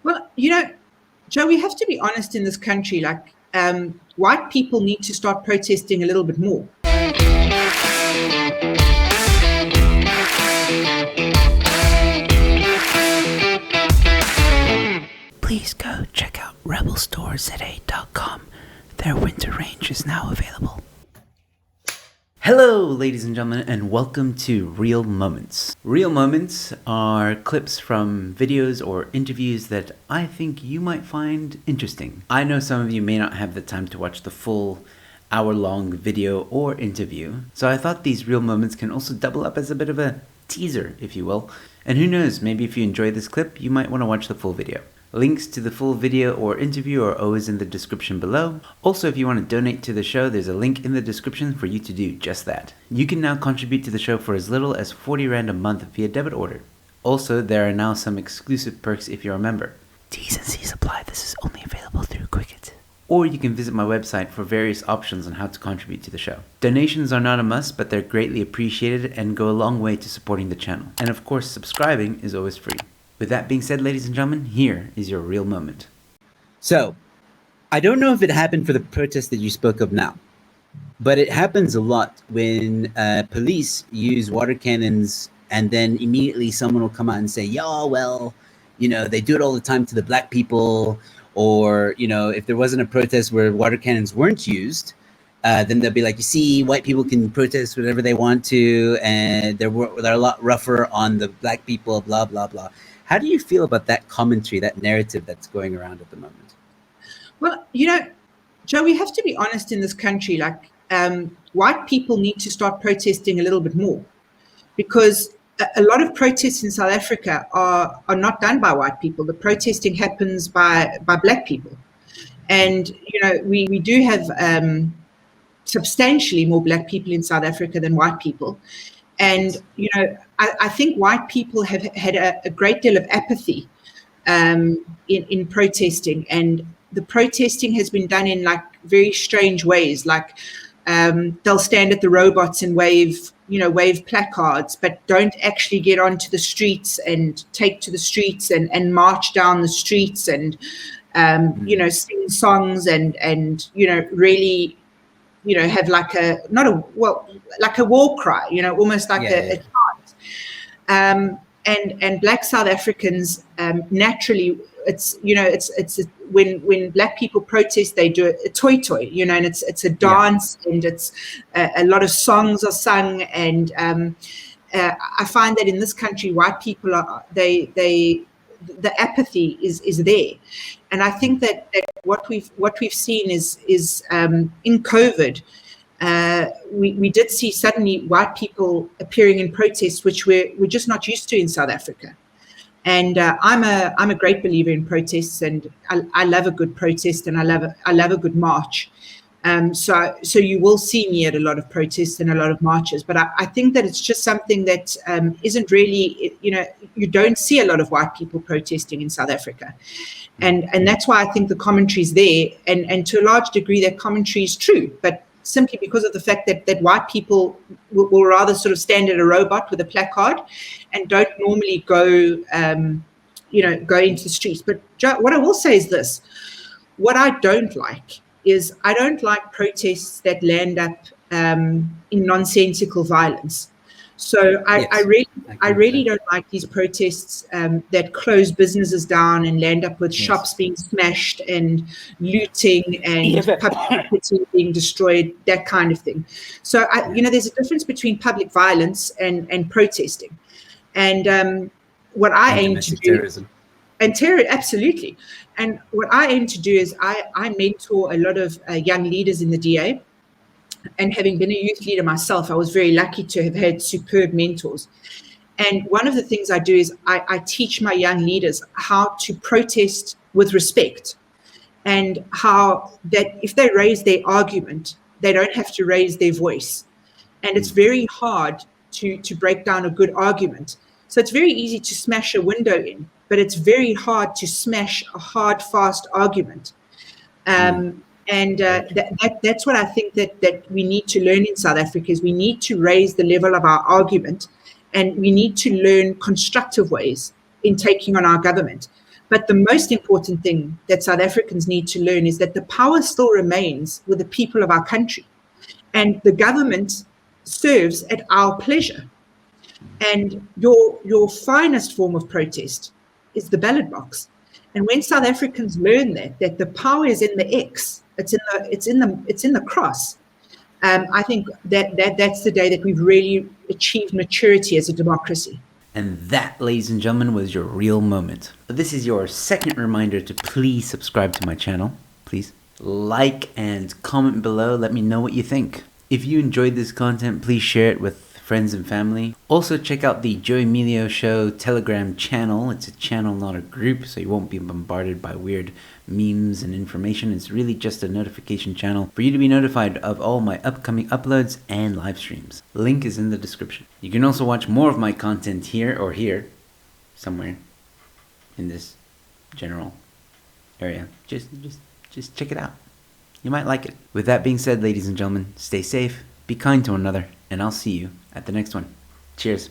Well, Joe, we have to be honest in this country. White people need to start protesting a little bit more. Please go check out rebelstoreZA.com. Their winter range is now available. Hello, ladies and gentlemen, and welcome to Real Moments. Real Moments are clips from videos or interviews that I think you might find interesting. I know some of you may not have the time to watch the full hour-long video or interview, so I thought these Real Moments can also double up as a bit of a teaser, if you will. And who knows, maybe if you enjoy this clip, you might want to watch the full video. Links to the full video or interview are always in the description below. Also, if you want to donate to the show, there's a link in the description for you to do just that. You can now contribute to the show for as little as 40 Rand a month via debit order. Also, there are now some exclusive perks if you're a member. T's and C's apply. This is only available through Quicket. Or you can visit my website for various options on how to contribute to the show. Donations are not a must, but they're greatly appreciated and go a long way to supporting the channel. And of course, subscribing is always free. With that being said, ladies and gentlemen, here is your real moment. So, I don't know if it happened for the protest that you spoke of now, but it happens a lot when police use water cannons and then immediately someone will come out and say, yeah, well, they do it all the time to the black people. Or, if there wasn't a protest where water cannons weren't used, then they'll be like, you see, white people can protest whatever they want to, and they're a lot rougher on the black people, blah, blah, blah. How do you feel about that commentary, that narrative that's going around at the moment? Well, Joe, we have to be honest in this country. White people need to start protesting a little bit more, because a lot of protests in South Africa are not done by white people. The protesting happens by black people. And, we do have substantially more black people in South Africa than white people. And, I think white people have had a great deal of apathy in protesting. And the protesting has been done in very strange ways. They'll stand at the robots and wave placards, but don't actually get onto the streets and take to the streets and march down the streets and, sing songs and really, have like a war cry, almost like a chant. And black South Africans, naturally, it's when black people protest, they do a toy, and it's a dance, and it's a lot of songs are sung. And I find that in this country, white people the apathy is there. And I think that what we've seen is in COVID, we did see suddenly white people appearing in protests, which we're just not used to in South Africa. And I'm a great believer in protests, and I love a good protest, and I love a good march. So you will see me at a lot of protests and a lot of marches, but I think that it's just something that isn't really, you don't see a lot of white people protesting in South Africa. And that's why I think the commentary is there, and to a large degree that commentary is true, but simply because of the fact that white people will rather sort of stand at a robot with a placard and don't normally go into the streets. But Joe, what I will say is this: what I don't like is I don't like protests that land up in nonsensical violence. So I really don't like these protests that close businesses down and land up with shops being smashed and looting and public property being destroyed, that kind of thing. So there's a difference between public violence and protesting. And what I aim to do, terrorism. And terror, absolutely. And what I aim to do is I mentor a lot of young leaders in the DA. And having been a youth leader myself, I was very lucky to have had superb mentors. And one of the things I do is I teach my young leaders how to protest with respect, and how that if they raise their argument, they don't have to raise their voice. And it's very hard to break down a good argument. So it's very easy to smash a window in, but it's very hard to smash a hard, fast argument. And that's what I think that we need to learn in South Africa, is we need to raise the level of our argument, and we need to learn constructive ways in taking on our government. But the most important thing that South Africans need to learn is that the power still remains with the people of our country. And the government serves at our pleasure. And your finest form of protest is the ballot box. And when South Africans learn that the power is in the X, it's in the cross. I think that's the day that we've really achieved maturity as a democracy. And that, ladies and gentlemen, was your real moment. This is your second reminder to please subscribe to my channel. Please like and comment below. Let me know what you think. If you enjoyed this content, please share it with friends and family. Also, check out the Joe Emilio Show Telegram channel. It's a channel, not a group, so you won't be bombarded by weird memes and information. It's really just a notification channel for you to be notified of all my upcoming uploads and live streams. Link is in the description. You can also watch more of my content here or here, somewhere in this general area. Just check it out. You might like it. With that being said, ladies and gentlemen, stay safe, be kind to one another, and I'll see you at the next one. Cheers.